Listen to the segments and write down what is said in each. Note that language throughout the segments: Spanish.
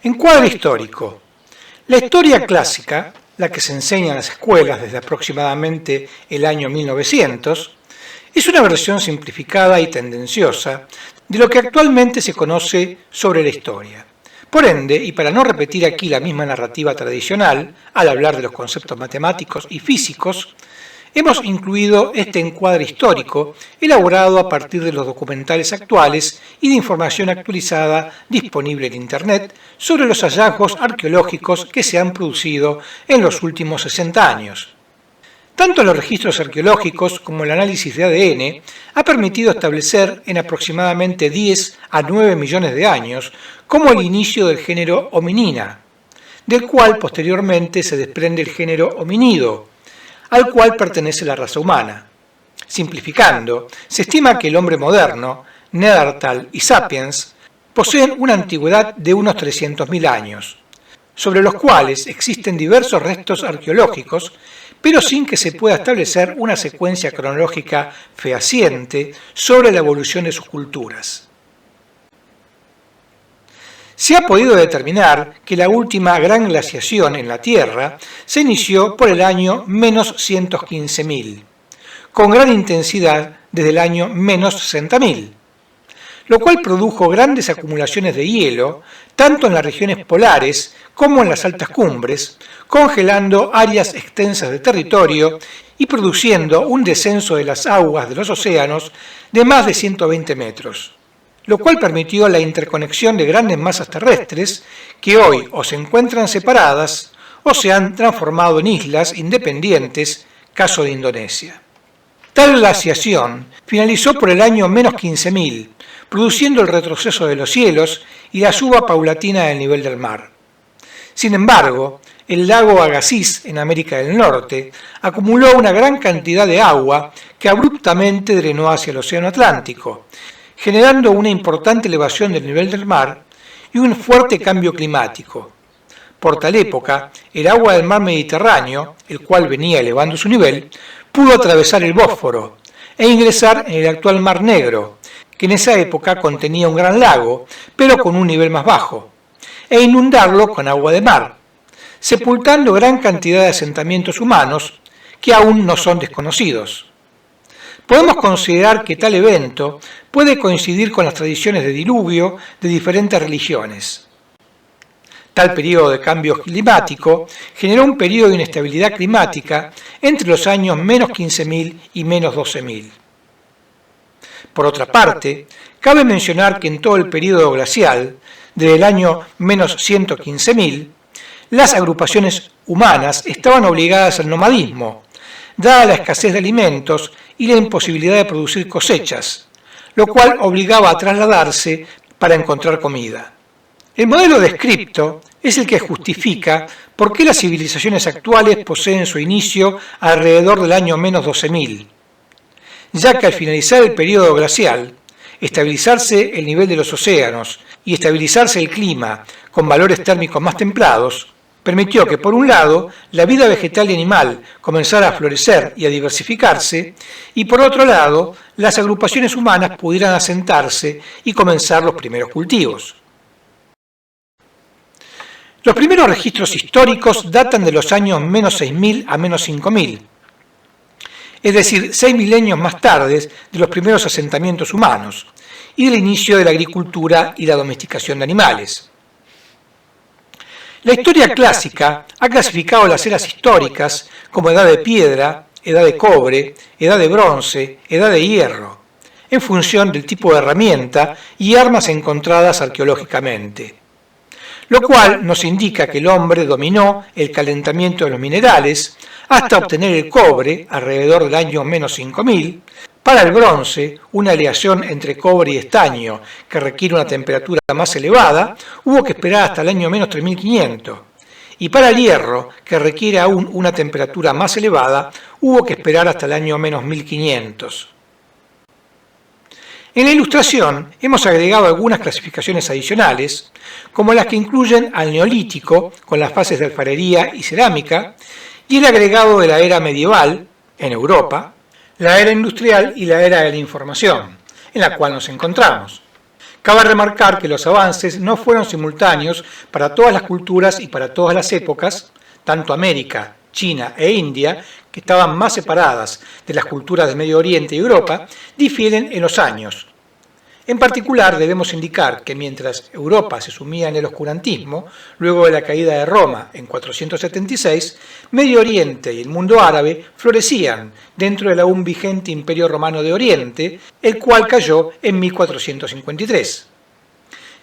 Encuadre histórico. La historia clásica, la que se enseña en las escuelas desde aproximadamente el año 1900, es una versión simplificada y tendenciosa de lo que actualmente se conoce sobre la historia. Por ende, y para no repetir aquí la misma narrativa tradicional al hablar de los conceptos matemáticos y físicos, hemos incluido este encuadre histórico elaborado a partir de los documentales actuales y de información actualizada disponible en Internet sobre los hallazgos arqueológicos que se han producido en los últimos 60 años. Tanto los registros arqueológicos como el análisis de ADN ha permitido establecer en aproximadamente 10 a 9 millones de años como el inicio del género hominina, del cual posteriormente se desprende el género hominido, al cual pertenece la raza humana. Simplificando, se estima que el hombre moderno, Neandertal y Sapiens, poseen una antigüedad de unos 300.000 años, sobre los cuales existen diversos restos arqueológicos, pero sin que se pueda establecer una secuencia cronológica fehaciente sobre la evolución de sus culturas. Se ha podido determinar que la última gran glaciación en la Tierra se inició por el año menos 115.000, con gran intensidad desde el año menos 60.000, lo cual produjo grandes acumulaciones de hielo, tanto en las regiones polares como en las altas cumbres, congelando áreas extensas de territorio y produciendo un descenso de las aguas de los océanos de más de 120 metros. Lo cual permitió la interconexión de grandes masas terrestres que hoy o se encuentran separadas o se han transformado en islas independientes, caso de Indonesia. Tal glaciación finalizó por el año menos 15.000, produciendo el retroceso de los cielos y la suba paulatina del nivel del mar. Sin embargo, el lago Agassiz, en América del Norte, acumuló una gran cantidad de agua que abruptamente drenó hacia el Océano Atlántico, generando una importante elevación del nivel del mar y un fuerte cambio climático. Por tal época, el agua del mar Mediterráneo, el cual venía elevando su nivel, pudo atravesar el Bósforo e ingresar en el actual Mar Negro, que en esa época contenía un gran lago, pero con un nivel más bajo, e inundarlo con agua de mar, sepultando gran cantidad de asentamientos humanos que aún no son desconocidos. Podemos considerar que tal evento puede coincidir con las tradiciones de diluvio de diferentes religiones. Tal periodo de cambio climático generó un periodo de inestabilidad climática entre los años menos 15.000 y menos 12.000. Por otra parte, cabe mencionar que en todo el periodo glacial, desde el año menos 115.000, las agrupaciones humanas estaban obligadas al nomadismo, dada la escasez de alimentos y la imposibilidad de producir cosechas, lo cual obligaba a trasladarse para encontrar comida. El modelo descripto es el que justifica por qué las civilizaciones actuales poseen su inicio alrededor del año menos 12.000, ya que al finalizar el periodo glacial, estabilizarse el nivel de los océanos y estabilizarse el clima con valores térmicos más templados, permitió que, por un lado, la vida vegetal y animal comenzara a florecer y a diversificarse, y por otro lado, las agrupaciones humanas pudieran asentarse y comenzar los primeros cultivos. Los primeros registros históricos datan de los años menos 6.000 a menos 5.000, es decir, 6 milenios más tarde de los primeros asentamientos humanos y del inicio de la agricultura y la domesticación de animales. La historia clásica ha clasificado las eras históricas como edad de piedra, edad de cobre, edad de bronce, edad de hierro, en función del tipo de herramienta y armas encontradas arqueológicamente, lo cual nos indica que el hombre dominó el calentamiento de los minerales hasta obtener el cobre alrededor del año menos 5.000, para el bronce, una aleación entre cobre y estaño que requiere una temperatura más elevada, hubo que esperar hasta el año menos 3.500, y para el hierro, que requiere aún una temperatura más elevada, hubo que esperar hasta el año menos 1.500. En la ilustración hemos agregado algunas clasificaciones adicionales, como las que incluyen al Neolítico, con las fases de alfarería y cerámica, y el agregado de la era medieval, en Europa, la era industrial y la era de la información, en la cual nos encontramos, Cabe remarcar que los avances no fueron simultáneos para todas las culturas y para todas las épocas, tanto América, China e India, que estaban más separadas de las culturas de Medio Oriente y Europa, difieren en los años. En particular, debemos indicar que mientras Europa se sumía en el oscurantismo, luego de la caída de Roma en 476, Medio Oriente y el mundo árabe florecían dentro del aún vigente Imperio Romano de Oriente, el cual cayó en 1453.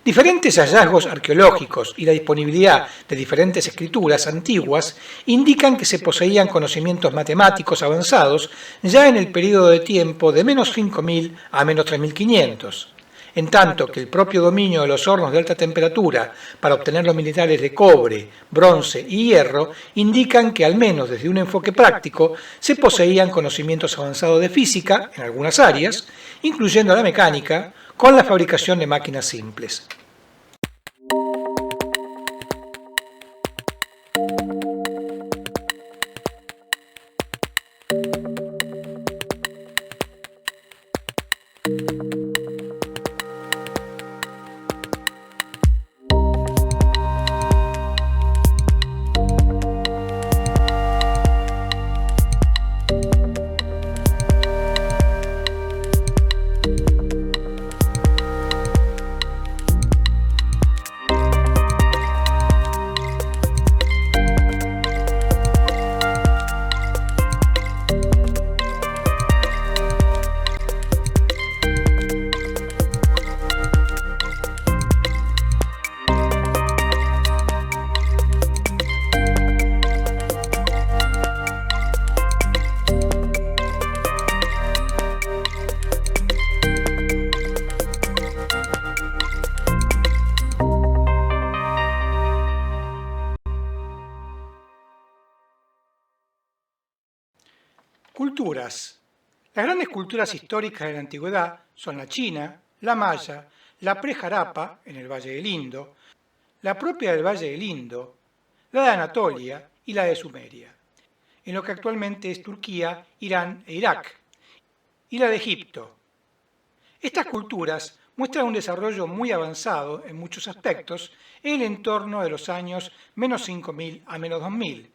Diferentes hallazgos arqueológicos y la disponibilidad de diferentes escrituras antiguas indican que se poseían conocimientos matemáticos avanzados ya en el período de tiempo de menos 5000 a menos 3500, en tanto que el propio dominio de los hornos de alta temperatura para obtener los minerales de cobre, bronce y hierro indican que al menos desde un enfoque práctico se poseían conocimientos avanzados de física en algunas áreas, incluyendo la mecánica, con la fabricación de máquinas simples. Culturas. Las grandes culturas históricas de la antigüedad son la china, la maya, la pre-Jarapa en el Valle del Indo, la propia del Valle del Indo, la de Anatolia y la de Sumeria, en lo que actualmente es Turquía, Irán e Irak, y la de Egipto. Estas culturas muestran un desarrollo muy avanzado en muchos aspectos en el entorno de los años menos 5000 a menos 2000.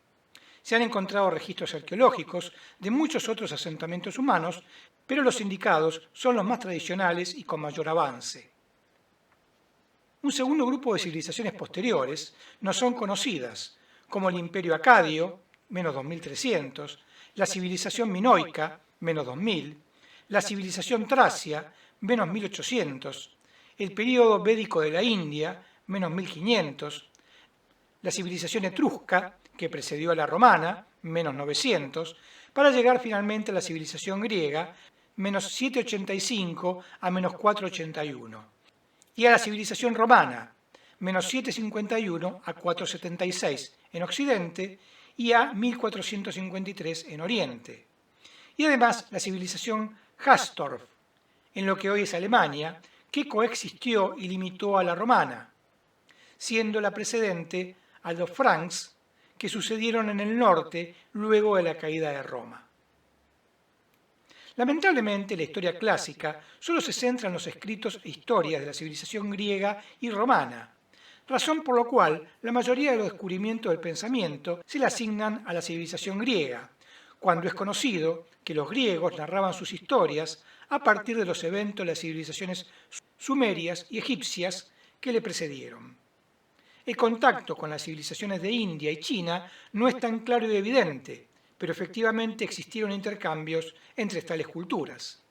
Se han encontrado registros arqueológicos de muchos otros asentamientos humanos, pero los indicados son los más tradicionales y con mayor avance. Un segundo grupo de civilizaciones posteriores no son conocidas, como el Imperio Acadio, menos 2300, la civilización minoica, menos 2000, la civilización tracia, menos 1800, el período védico de la India, menos 1500, la civilización etrusca, que precedió a la romana, menos 900, para llegar finalmente a la civilización griega, menos 785 a menos 481, y a la civilización romana, menos 751 a 476 en Occidente y a 1453 en Oriente. Y además la civilización Hastorf, en lo que hoy es Alemania, que coexistió y limitó a la romana, siendo la precedente a los Franks, que sucedieron en el norte luego de la caída de Roma. Lamentablemente, la historia clásica solo se centra en los escritos e historias de la civilización griega y romana, razón por la cual la mayoría de los descubrimientos del pensamiento se le asignan a la civilización griega, cuando es conocido que los griegos narraban sus historias a partir de los eventos de las civilizaciones sumerias y egipcias que le precedieron. El contacto con las civilizaciones de India y China no es tan claro y evidente, pero efectivamente existieron intercambios entre tales culturas.